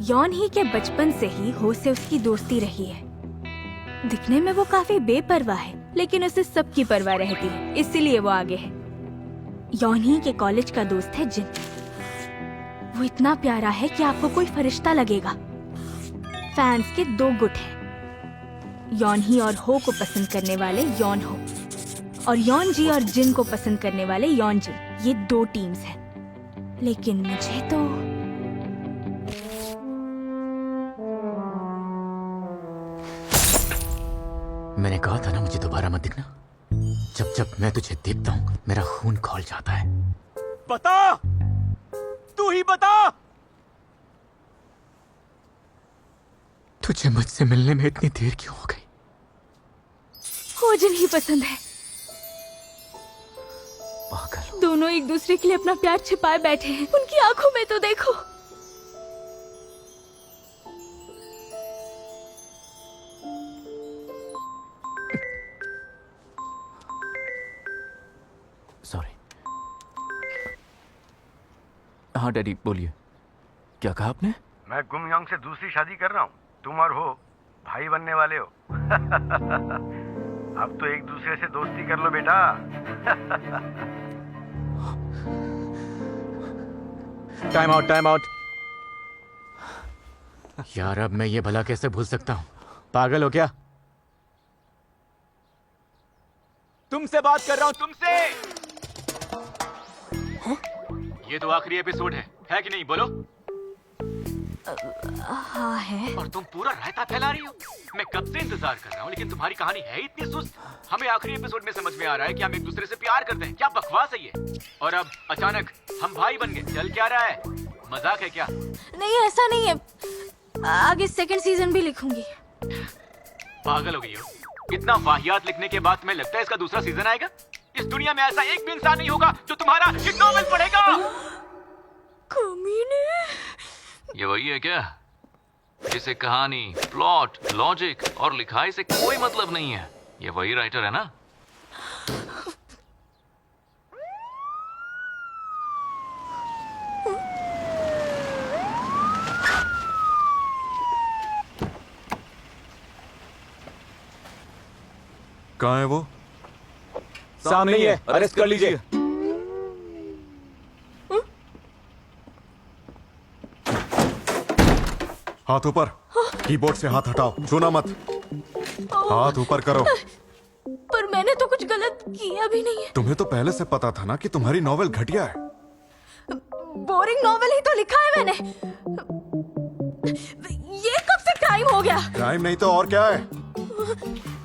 Yon ही के बचपन से ही हो से उसकी दोस्ती रही है। दिखने में वो काफी बेपरवाह है, लेकिन उसे सबकी परवाह रहती है, इसीलिए वो आगे है। यॉन ही के कॉलेज का दोस्त है जिन। वो इतना प्यारा है कि आपको कोई फरिश्ता लगेगा। फैंस के दो गुट हैं, यॉन ही और हो को पसंद करने वाले यॉन हो, और यॉन जी और जिन को पसंद करने वाले यॉन जिन। ये दो टीम्स हैं, लेकिन मुझे तो मैंने कहा था ना मुझे दोबारा मत दिखना। जब जब मैं तुझे देखता हूँ मेरा खून खौल जाता है। बता, तू ही बता। तुझे मुझसे मिलने में इतनी देर क्यों हो गई? हो जिन ही पसंद है। पागल। दोनों एक दूसरे के लिए अपना प्यार छिपाए बैठे हैं। उनकी आंखों में तो देखो। सॉरी। हाँ डैडी बोलिए, क्या कहा आपने? मैं गुमयोंग से दूसरी शादी कर रहा हूँ। तुम और हो भाई बनने वाले हो। अब तो एक दूसरे से दोस्ती कर लो बेटा। Time out, time out. यार अब मैं ये भला कैसे भूल सकता हूँ? पागल हो क्या? तुमसे बात कर रहा हूँ, तुमसे। ये तो आखिरी एपिसोड है कि नहीं? बोलो। हाँ है। और तुम पूरा रायता फैला रही हो। मैं कब से इंतजार कर रहा हूँ, लेकिन तुम्हारी कहानी है इतनी सुस्त। हमें आखिरी एपिसोड में समझ में आ रहा है कि हम एक दूसरे से प्यार करते हैं। क्या बकवास है ये? और अब अचानक हम भाई बन गए। चल क्या रहा है? मजाक है क्या? नहीं ऐसा नहीं है, आगे सेकंड सीजन भी लिखूंगी। पागल हो गई हो? इतना वाहियात लिखने के बाद तुम्हें लगता है इसका दूसरा सीजन आएगा? इस दुनिया में ऐसा एक भी इंसान नहीं होगा जो तुम्हारा ये नॉवेल पढ़ेगा। कमीने। ये वही है क्या जिसे कहानी, प्लॉट, लॉजिक और लिखाई से कोई मतलब नहीं है? ये वही राइटर है ना? कहाँ है वो? सामने ही है, अरेस्ट कर लीजिए। हाथ ऊपर। कीबोर्ड से हाथ हटाओ, छूना मत। हाथ ऊपर करो। पर मैंने तो कुछ गलत किया भी नहीं है। तुम्हें तो पहले से पता था ना कि तुम्हारी नॉवेल घटिया है। बोरिंग नॉवेल ही तो लिखा है मैंने। ये कब से क्राइम हो गया? क्राइम नहीं तो और क्या है?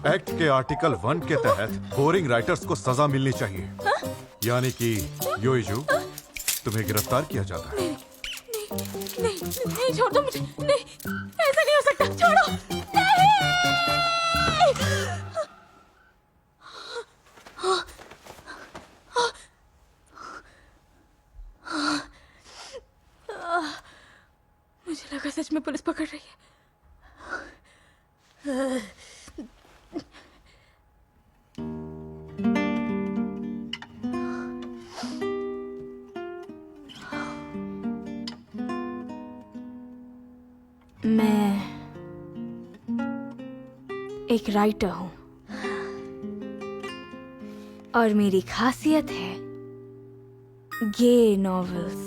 एक्ट के आर्टिकल 1 के तहत बोरिंग राइटर्स को सजा मिलनी चाहिए। यानी कि योइजू, तुम्हें गिरफ्तार किया जाता है। नहीं छोड़ दो मुझे। नहीं, ऐसा नहीं हो सकता। छोड़ो। नहीं। मुझे लगा सच में पुलिस पकड़ रही है। मैं एक राइटर हूं और मेरी खासियत है गे नॉवेल्स।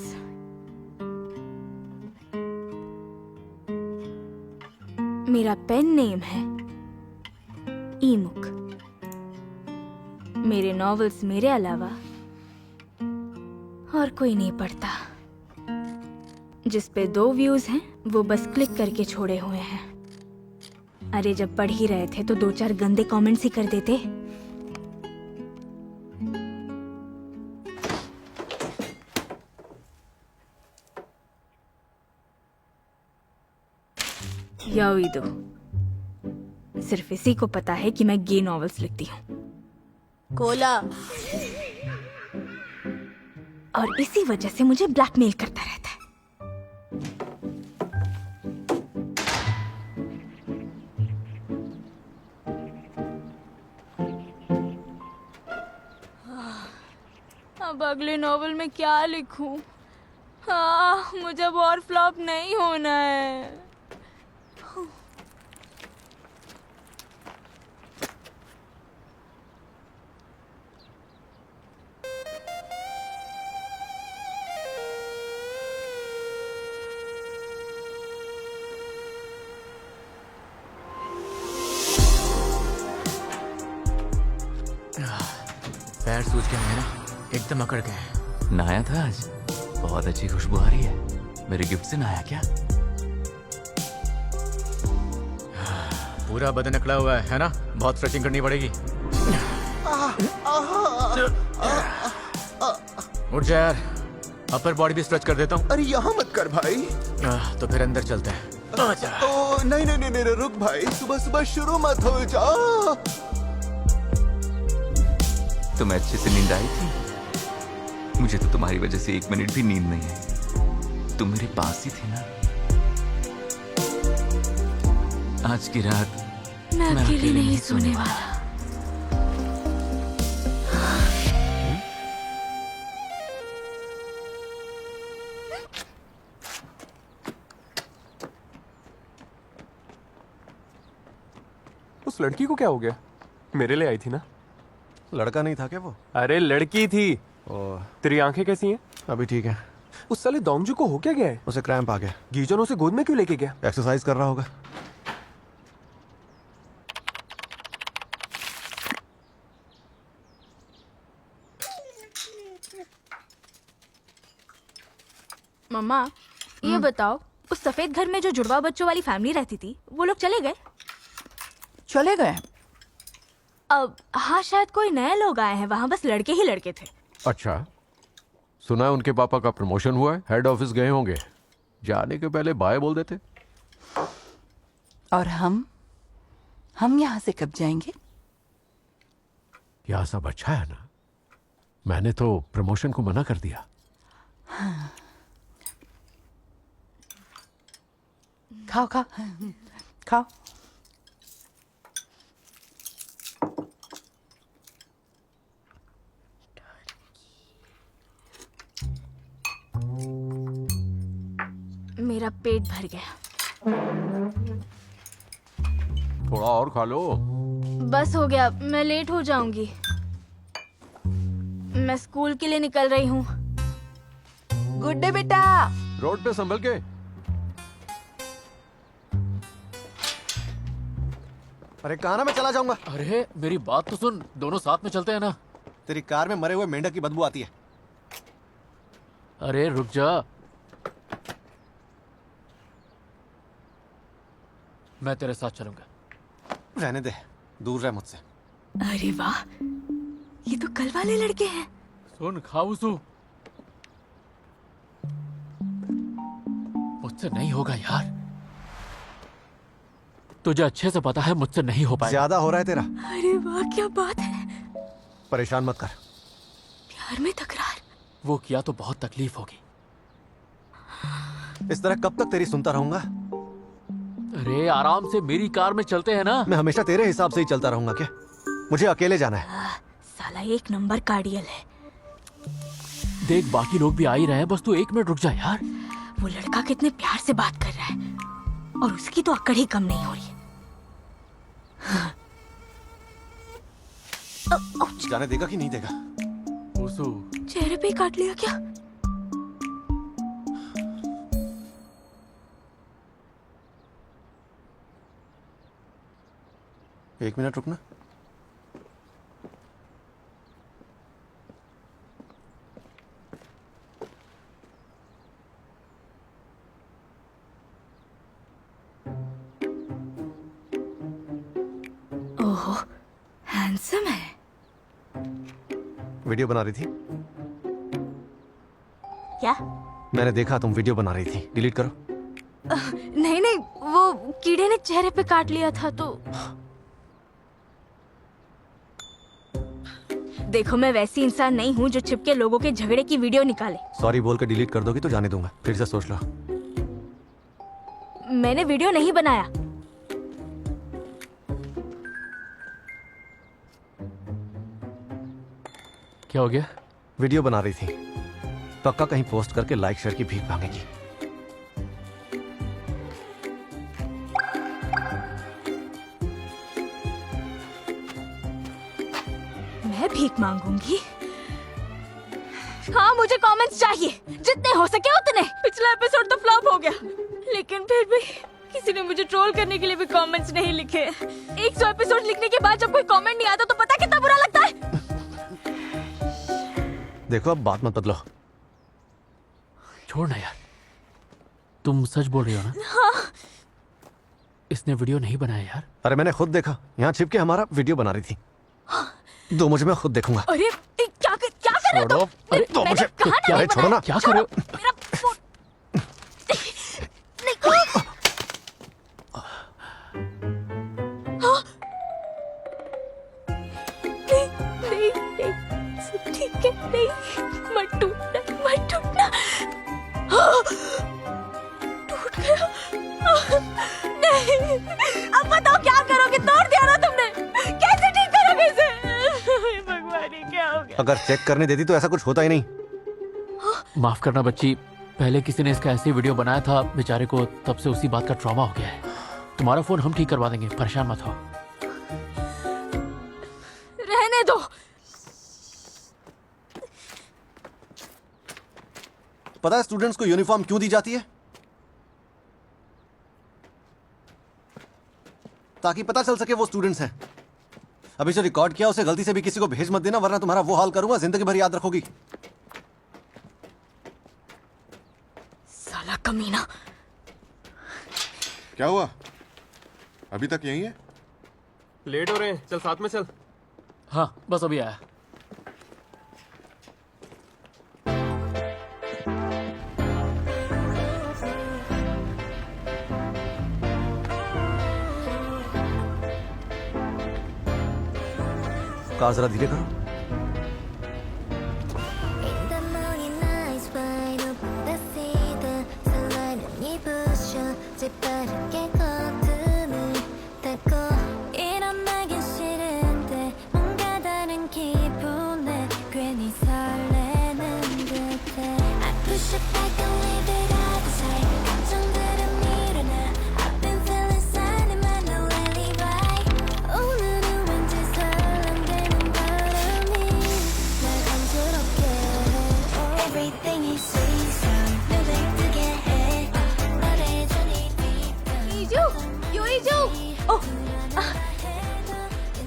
मेरा पेन नेम है ईमुक। मेरे नॉवेल्स मेरे अलावा और कोई नहीं पढ़ता। जिस पे 2 व्यूज हैं वो बस क्लिक करके छोड़े हुए हैं। अरे जब पढ़ ही रहे थे तो 2-4 गंदे कमेंट्स ही कर देते। याओइदो, सिर्फ इसी को पता है कि मैं गे नॉवेल्स लिखती हूँ। कोला। और इसी वजह से मुझे ब्लैकमेल करता रहता है। अब अगले नॉवेल में क्या लिखूं? मुझे अब और फ्लॉप नहीं होना है। पैर सूज गए हैं ना, एकदम अकड़ गए। नहाया था आज? बहुत अच्छी खुशबू आ रही है। मेरे गिफ्ट से नहाया क्या? पूरा बदन अकड़ा हुआ है ना? बहुत स्ट्रेचिंग करनी पड़ेगी। उठ जा यार, अपर बॉडी भी स्ट्रेच कर देता हूँ। अरे यहाँ मत कर भाई। तो फिर अंदर चलते हैं। आजा। ओ नहीं नहीं नहीं नहीं, रुक भाई, सुबह सुबह शुरू मत हो जा। तुम्हें अच्छे से नींद आई थी? मुझे तो तुम्हारी वजह से 1 मिनट भी नींद नहीं आई। तुम मेरे पास ही थे ना। आज की रात मैं अकेले नहीं सोने वाला। उस लड़की को क्या हो गया? मेरे लिए आई थी ना। लड़का नहीं था क्या वो? अरे लड़की थी। ओह, तेरी आंखें कैसी हैं? अभी ठीक है। उस साले दोंगजू को हो क्या गया है? उसे क्रैम्प आ गया। गीजन उसे गोद में क्यों लेके गया? एक्सरसाइज कर रहा होगा। मम्मा, ये बताओ, उस सफेद घर में जो जुड़वा बच्चों वाली फैमिली रहती थी, वो लोग चले गए? चले गए? अब हाँ, शायद कोई नए लोग आए हैं। वहाँ बस लड़के ही लड़के थे। अच्छा, सुना है उनके पापा का प्रमोशन हुआ है, हेड ऑफिस गए होंगे। जाने के पहले बाय बोल देते। और हम यहाँ से कब जाएंगे? यहाँ सब अच्छा है ना? मैंने तो प्रमोशन को मना कर दिया। हाँ। खाओ खाओ खाओ। मेरा पेट भर गया। थोड़ा और खा लो। बस हो गया, मैं लेट हो जाऊंगी। मैं स्कूल के लिए निकल रही हूँ। गुड डे बेटा। रोड पे संभल के। अरे कहाँ ना, मैं चला जाऊंगा। अरे मेरी बात तो सुन, दोनों साथ में चलते हैं ना। तेरी कार में मरे हुए मेंढक की बदबू आती है। अरे रुक जा, मैं तेरे साथ चलूंगा। रहने दे, दूर रह मुझसे। अरे वाह, ये तो कल वाले लड़के हैं। सुन खाऊसू, मुझसे नहीं होगा यार। तुझे अच्छे से पता है मुझसे नहीं हो पाएगा। ज्यादा हो रहा है तेरा। अरे वाह, क्या बात है। परेशान मत कर। प्यार में तकरार। वो किया तो बहुत तकलीफ होगी। इस तरह कब तक तेरी सुनता रहूंगा? अरे आराम से मेरी कार में चलते हैं ना। मैं हमेशा तेरे हिसाब से ही चलता रहूंगा क्या? मुझे अकेले जाना है। साला 1 नंबर कार्डियल है। देख बाकी लोग भी आ ही रहे हैं, बस तू 1 मिनट रुक जा यार। वो लड़का कितने प्यार से बात कर रहा है और उसकी तो अकड़ ही कम नहीं हो रही है। जाने देगा कि नहीं देगा? चेहरे पे ही काट लिया क्या? एक मिनट रुकना। ओहो, हैंडसम है। वीडियो बना रही थी? क्या? मैंने देखा तुम वीडियो बना रही थी। डिलीट करो। नहीं नहीं, वो कीड़े ने चेहरे पे काट लिया था तो। देखो, मैं वैसी इंसान नहीं हूँ जो छिपके लोगों के झगड़े की वीडियो निकाले। सॉरी बोल के डिलीट कर दोगी तो जाने दूंगा। फिर से सोच लो। मैंने वीडियो नहीं बनाया। क्या हो गया? वीडियो बना रही थी, पक्का कहीं पोस्ट करके लाइक शेयर की भीख मांगेगी। मैं भीख मांगूंगी? हाँ, मुझे कमेंट्स चाहिए, जितने हो सके उतने। पिछला एपिसोड तो फ्लॉप हो गया, लेकिन फिर भी किसी ने मुझे ट्रोल करने के लिए भी कमेंट्स नहीं लिखे। 100 एपिसोड लिखने के बाद जब कोई कमेंट नहीं आता तो पता कितना बुरा लगता है। देखो अब बात मत बदलो। छोड़ ना यार, तुम सच बोल रही हो ना? हाँ। इसने वीडियो नहीं बनाया यार। अरे मैंने खुद देखा, यहाँ छिप के हमारा वीडियो बना रही थी। दो मुझे, मैं खुद देखूंगा। अरे क्या कर रहे हो तुम? अरे तो मुझे, अरे छोड़ो ना। क्या कर रहे हो? मेरा फोन नहीं, सब ठीक है, नहीं, मत टूटना। टूट गया। नहीं, अब बताओ क्या करोगे? तोड़ दिया ना तुमने, कैसे ठीक करोगे इसे? भगवान, ये क्या हो गया? अगर चेक करने देती तो ऐसा कुछ होता ही नहीं। माफ करना बच्ची, पहले किसी ने इसका ऐसे वीडियो बनाया था बेचारे को, तब से उसी बात का ट्रॉमा हो गया है। तुम्हारा फोन हम ठीक करवा देंगे, परेशान मत हो। रहने दो। पता है स्टूडेंट्स को यूनिफॉर्म क्यों दी जाती है? ताकि पता चल सके वो स्टूडेंट्स हैं। अभी जो रिकॉर्ड किया उसे गलती से भी किसी को भेज मत देना, वरना तुम्हारा वो हाल करूंगा जिंदगी भर याद रखोगी। साला कमीना। क्या हुआ? अभी तक यहीं है? लेट हो रहे हैं, चल साथ में चल। हाँ, बस अभी आया। कार जरा धीरे करो।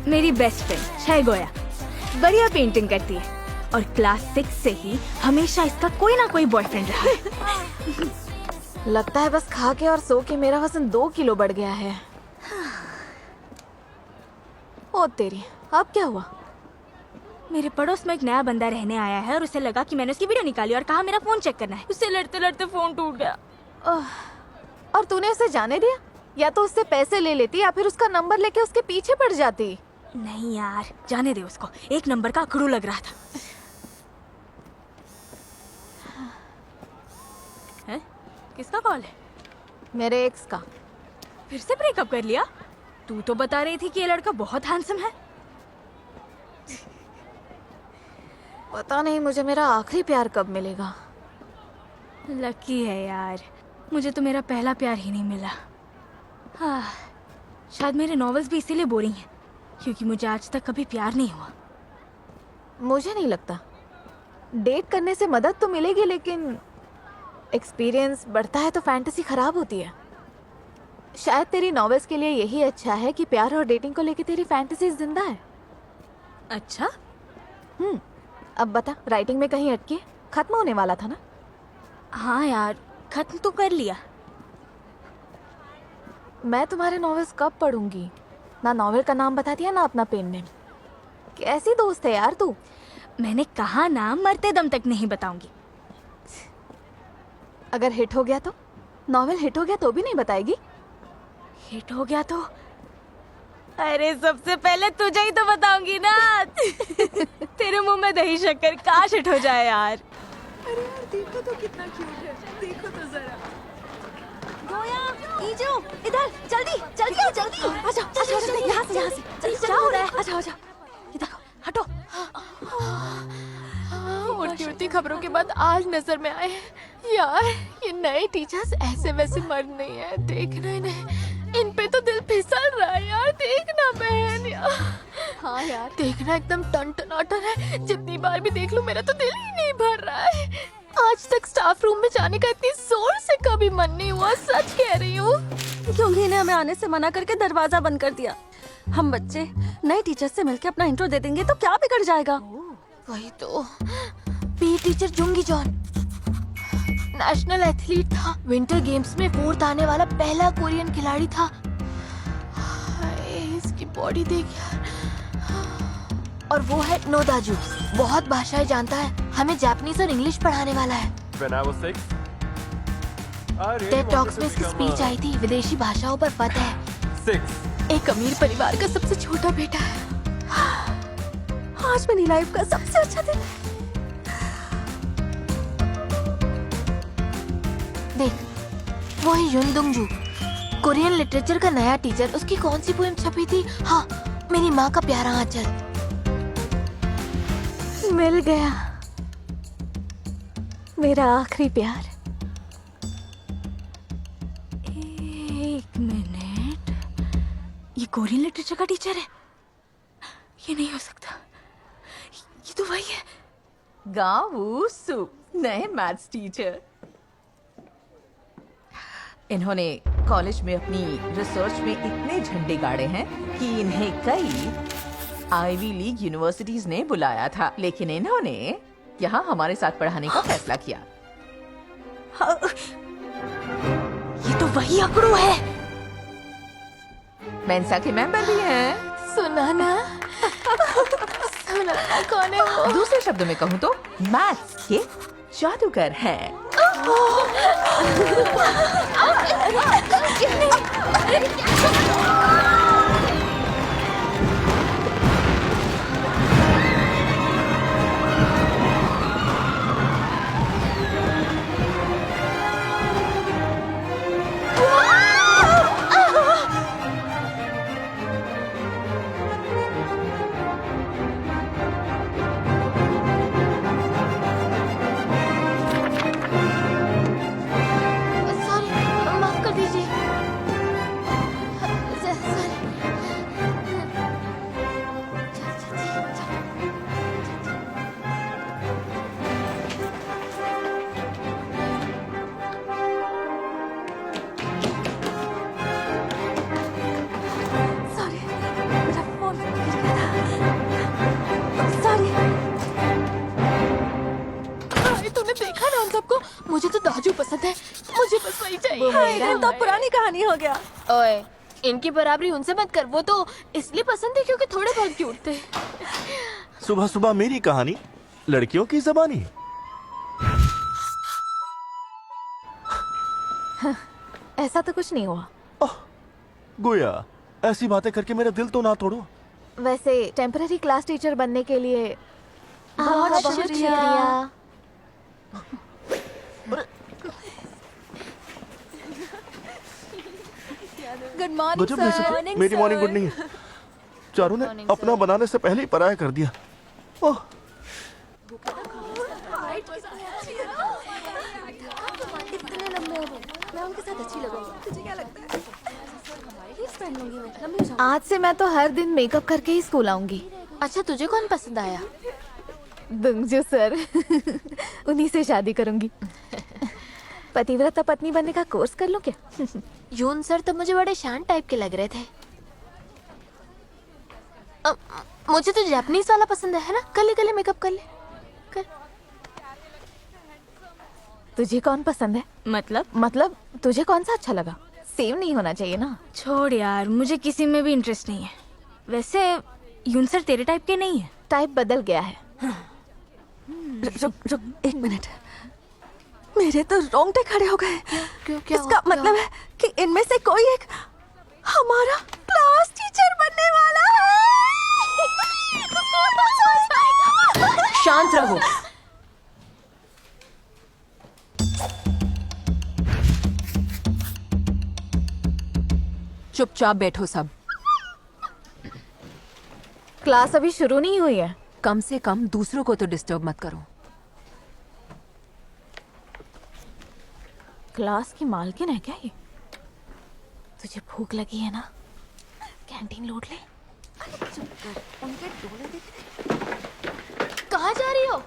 मेरी बेस्ट फ्रेंड छह गोया बढ़िया पेंटिंग करती है और क्लास 6 से ही हमेशा इसका कोई ना कोई बॉयफ्रेंड रहा है। लगता है बस खा के और सो के मेरा वजन 2 किलो बढ़ गया है। ओ तेरी, अब क्या हुआ? मेरे पड़ोस में एक नया बंदा रहने आया है और उसे लगा कि मैंने उसकी वीडियो निकाली और कहा मेरा फोन चेक करना है। उससे लड़ते लड़ते फोन टूट गया। और तूने उसे जाने दिया? या तो उससे पैसे ले लेती या फिर उसका नंबर लेके उसके पीछे पड़ जाती। नहीं यार, जाने दे उसको, एक नंबर का अकड़ू लग रहा था। है? किसका कॉल है? मेरे एक्स का। फिर से ब्रेकअप कर लिया? तू तो बता रही थी कि ये लड़का बहुत हैंडसम है। पता नहीं मुझे मेरा आखिरी प्यार कब मिलेगा। लकी है यार, मुझे तो मेरा पहला प्यार ही नहीं मिला। हाँ, शायद मेरे नॉवेल्स भी इसीलिए बोरिंग हैं, क्योंकि मुझे आज तक कभी प्यार नहीं हुआ। मुझे नहीं लगता। डेट करने से मदद तो मिलेगी, लेकिन एक्सपीरियंस बढ़ता है तो फैंटेसी खराब होती है। शायद तेरी नॉवेल्स के लिए यही अच्छा है कि प्यार और डेटिंग को लेकर तेरी फैंटेसी जिंदा है। अच्छा? अब बता, राइटिंग में कहीं अटकी? खत्म होने वाला था ना? हाँ यार, खत्म तो कर लिया। मैं तुम्हारे नॉवेल्स कब पढ़ूंगी? ना नॉवेल का नाम बता दिया, ना अपना पेन नेम। कैसी दोस्त है यार तू? मैंने कहा ना, मरते दम तक नहीं बताऊंगी। अगर हिट हो गया तो? नॉवेल हिट हो गया तो भी नहीं बताएगी? हिट हो गया तो? अरे सबसे पहले तुझे ही तो बताऊंगी ना। तेरे मुंह में दही शक्कर, काश हिट हो जाए यार। अरे यार देखो तो कितना क्यूट है, देखो तो जरा। गोया, ईजू, इधर जल्दी जल्दी आओ, जल्दी आजा आजा, यहाँ से जल्दी, क्या हो रहा है? आजा आजा, ये देखो, हटो। इतनी खबरों के बाद आज नजर में आए हैं। यार ये नए टीचर्स ऐसे वैसे मर्द नहीं है, देखना इन्हें, इन पे तो दिल फिसल रहा है यार, देखना बहन यार। हाँ यार देखना एकदम टन-टनाटन है, जितनी बार भी देख लूं मेरा तो दिल ही नहीं भर रहा है। आज तक स्टाफ रूम में जाने का इतनी जोर से कभी मन नहीं हुआ, सच कह रही हूँ। क्योंकि इन्हें हमें आने से मना करके दरवाजा बंद कर दिया। हम बच्चे नए टीचर से मिलके अपना इंट्रो दे देंगे तो क्या बिगड़ जाएगा। वही तो। पी टीचर जुंगी जॉन नेशनल एथलीट था, विंटर गेम्स में 4th आने वाला पहला कोरियन खिलाड़ी था। इसकी बॉडी देख यार। और वो है नोदाजू, बहुत भाषाएं जानता है, हमें जापानीज और इंग्लिश पढ़ाने वाला है। When I was 6, Ted talks में इसकी स्पीच आई थी, विदेशी भाषाओं पर पता है। 6 एक अमीर परिवार का सबसे छोटा बेटा है। आज मेरी लाइफ का सबसे अच्छा दिन। देख वो है युन दुंगजू, कोरियन लिटरेचर का नया टीचर। उसकी कौन सी पोएम छपी थी? हाँ, मेरी माँ का प्यारा आंचल। मिल गया मेरा आखिरी प्यार। एक मिनट, ये कोरियन लिटरेचर का टीचर है? ये नहीं हो सकता, ये तो वही है। गावू सु, नए मैथ्स टीचर। इन्होंने कॉलेज में अपनी रिसर्च में इतने झंडे गाड़े हैं कि इन्हें कई आईवी लीग यूनिवर्सिटीज ने बुलाया था, लेकिन इन्होंने यहाँ हमारे साथ पढ़ाने का फैसला किया। ये तो वही अकड़ू है। मेंसा के मेंबर भी हैं। सुना ना सुना ना, कौन है वो? दूसरे शब्दों में कहूँ तो मैथ्स के जादूगर हैं। मुझे तो दाजू पसंद है, मुझे बस वही चाहिए। तो पुरानी कहानी हो गया। ओए, इनकी बराबरी उनसे मत कर, वो तो इसलिए पसंद है क्योंकि थोड़े बहुत क्यूट थे। सुबह सुबह मेरी कहानी, लड़कियों की जबानी। ऐसा तो कुछ नहीं हुआ। गोया, ऐसी बातें करके मेरा दिल तो ना तोड़ो। वैसे टेम्पररी क्लास टीचर बनने के लिए बहुत शुक्रिया। गुड मॉर्निंग गजब है सर। मेरी मॉर्निंग गुड नहीं है, चारों ने अपना बनाने से पहले ही पराया कर दिया। ओह, इतने लंबे हो गए, मैं उनके साथ अच्छी लगूंगी। तुझे क्या लगता है? पहन लूंगी मैं, लंबी हो जाऊंगी। आज से मैं तो हर दिन मेकअप करके ही स्कूल आऊंगी। अच्छा, तुझे कौन पसंद आया? दुंगजू सर। उन्हीं से शादी करूंगी। पतिव्रता पत्नी बनने का कोर्स कर लूं क्या? यून सर तो मुझे बड़े शांत टाइप के लग रहे थे। मुझे तो जापानीज वाला पसंद है ना? कर ले मेकअप कर ले कर। तुझे कौन पसंद है? मतलब तुझे कौन सा अच्छा लगा? सेम नहीं होना चाहिए ना? छोड़ यार, मुझे किसी में भी इंटरेस्ट नहीं है। वैसे यून सर तेरे टाइप के नहीं है। टाइप बदल गया है। रुक एक मिनट, मेरे तो रोंगटे खड़े हो गए। क्या इसका मतलब है कि इनमें से कोई एक हमारा क्लास टीचर बनने वाला है। शांत रहो। चुपचाप बैठो सब। क्लास अभी शुरू नहीं हुई है। कम से कम दूसरों को तो डिस्टर्ब मत करो। क्लास की मालकिन है क्या ये? तुझे भूख लगी है ना? कैंटीन लूट ले। अरे चुप कर, उनके डोले दिख रहे। कहाँ जा रही हो?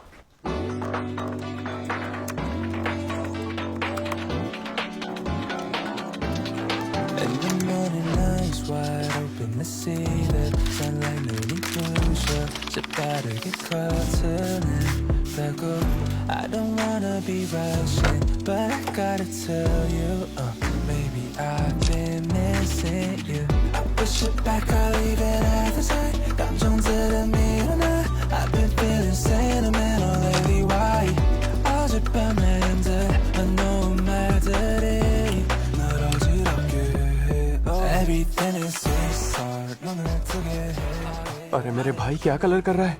And the morning light's wide open to see that sunlight newly crucial. So gotta get caught to go. I don't wanna be rushing, but I gotta tell you, maybe I've been missing you. I push it back, I leave it at the side. 감정들은 밀어놔. I've been feeling sentimental lately. Why? 어젯밤에 힘들만 놓은 말들이 널 어지럽게 해. Everything is so hard. 눈을 뜨게 해. अरे मेरे भाई क्या colour कर रहा है?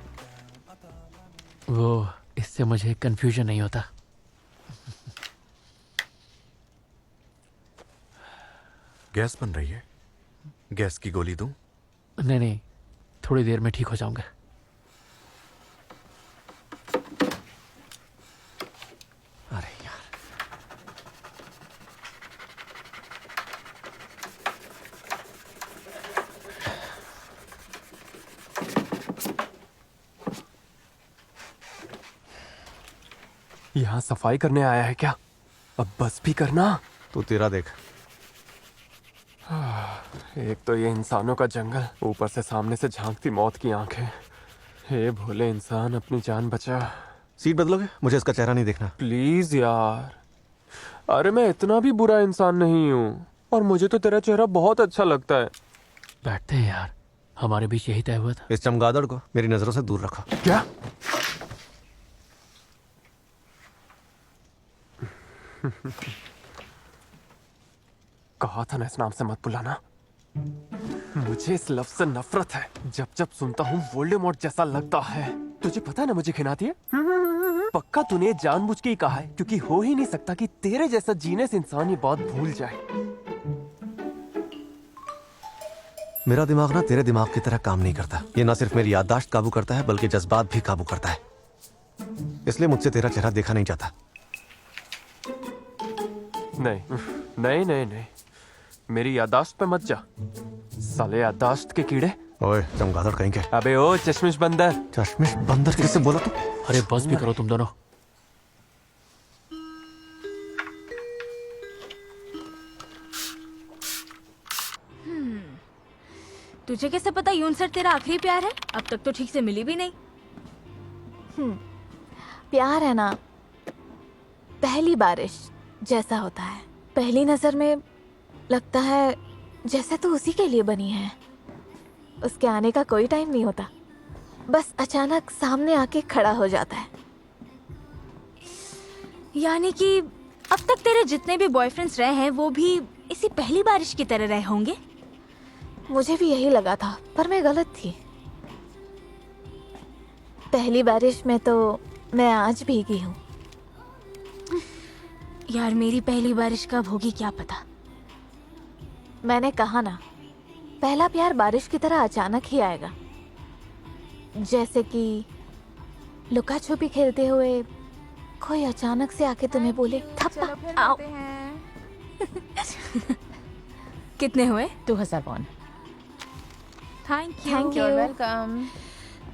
वो इससे मुझे कंफ्यूजन नहीं होता। गैस बन रही है, गैस की गोली दूं? नहीं नहीं, थोड़ी देर में ठीक हो जाऊंगा। अरे यार, यहाँ सफाई करने आया है क्या? अब बस भी करना। तू तेरा देख। एक तो ये इंसानों का जंगल, ऊपर से सामने से झांकती मौत की आंखें। हे भोले इंसान, अपनी जान बचा। सीट बदलोगे? मुझे इसका चेहरा नहीं देखना। प्लीज यार। अरे मैं इतना भी बुरा इंसान नहीं हूँ, और मुझे तो तेरा चेहरा बहुत अच्छा लगता है। बैठते हैं यार, हमारे बीच यही तय हुआ था। इस चमगादड़ को मेरी नजरों से दूर रखो। क्या? कहा था ना इस नाम से मत बुलाना। मुझे इस लफ्ज से नफरत है। जब जब सुनता हूँ वोल्डेमॉर्ट जैसा लगता है। तुझे पता है ना मुझे खिनाती है? पक्का तूने जानबूझ के ही कहा है, क्योंकि हो ही नहीं सकता कि तेरे जैसा जीने से इंसान ये बात भूल जाए। मेरा दिमाग ना तेरे दिमाग की तरह काम नहीं करता। ये ना सिर्फ मेरी याददाश्त काबू करता है, बल्कि जज्बात भी काबू करता है। इसलिए मुझसे तेरा चेहरा देखा नहीं जाता। नहीं नहीं नहीं नहीं, मेरी याददाश्त पे मत जा, साले याददाश्त के कीड़े। ओए चमगादड़ कहीं के। अबे ओ चश्मिश बंदर। चश्मिश बंदर किससे बोला तू? अरे बस भी करो तुम दोनों। तुझे कैसे पता यून सर तेरा आखिरी प्यार है? अब तक तो ठीक से मिली भी नहीं। प्यार है ना, पहली बारिश जैसा होता है। पहली नजर में लगता है जैसे तो उसी के लिए बनी है। उसके आने का कोई टाइम नहीं होता, बस अचानक सामने आके खड़ा हो जाता है। यानी कि अब तक तेरे जितने भी बॉयफ्रेंड्स रहे हैं वो भी इसी पहली बारिश की तरह रहे होंगे। मुझे भी यही लगा था, पर मैं गलत थी। पहली बारिश में तो मैं आज भीगी हूँ। यार मेरी पहली बारिश कब होगी क्या पता। मैंने कहा ना, पहला प्यार बारिश की तरह अचानक ही आएगा। जैसे कि लुका छुपी खेलते हुए कोई अचानक से आके तुम्हें बोले थप्पा आओ। कितने हुए? 2000 पॉन्ड। Thank you. वेलकम।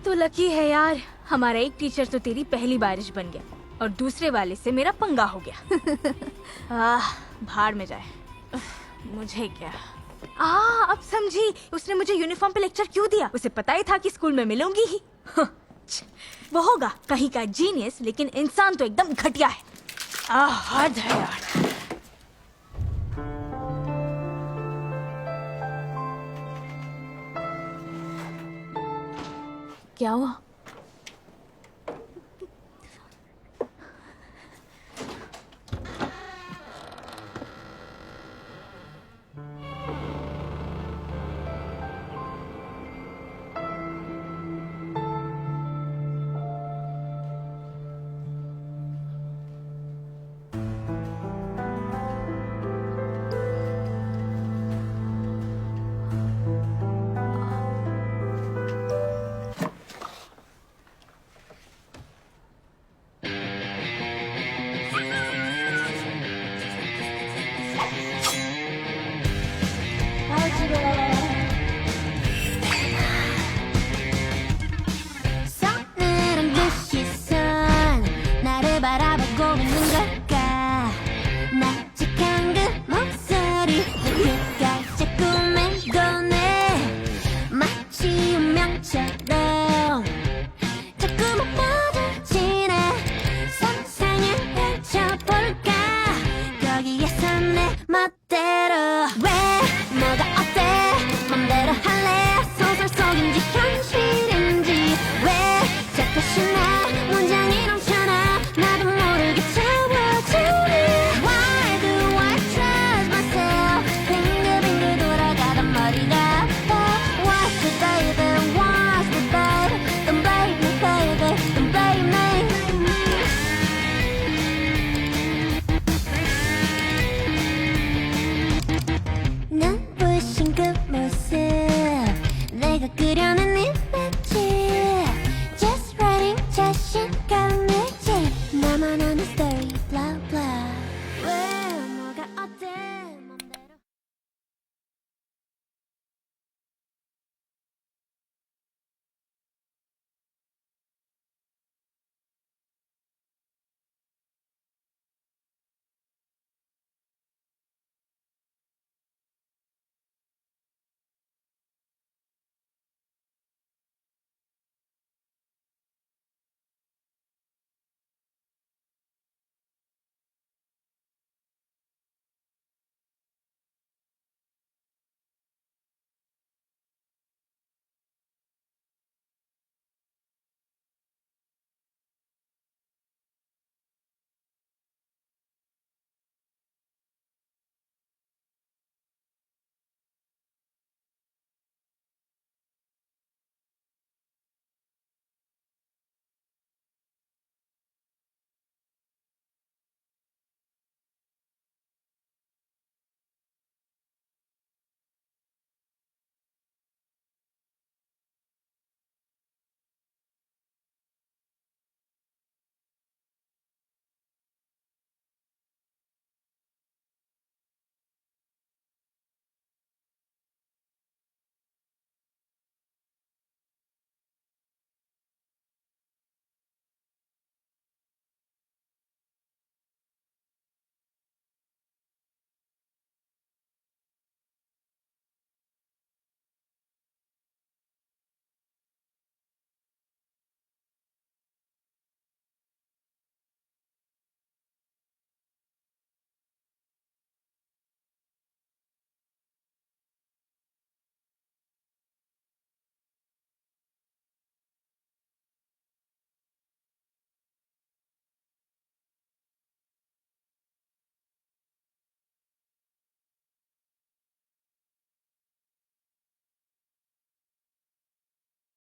तू लकी है यार, हमारा एक टीचर तो तेरी पहली बारिश बन गया और दूसरे वाले से मेरा पंगा हो गया। भाड़ में जाए, मुझे क्या। अब समझी उसने मुझे यूनिफॉर्म पे लेक्चर क्यों दिया। उसे पता ही था कि स्कूल में मिलूंगी ही। वो होगा कहीं का जीनियस, लेकिन इंसान तो एकदम घटिया है। हद है यार। क्या हुआ?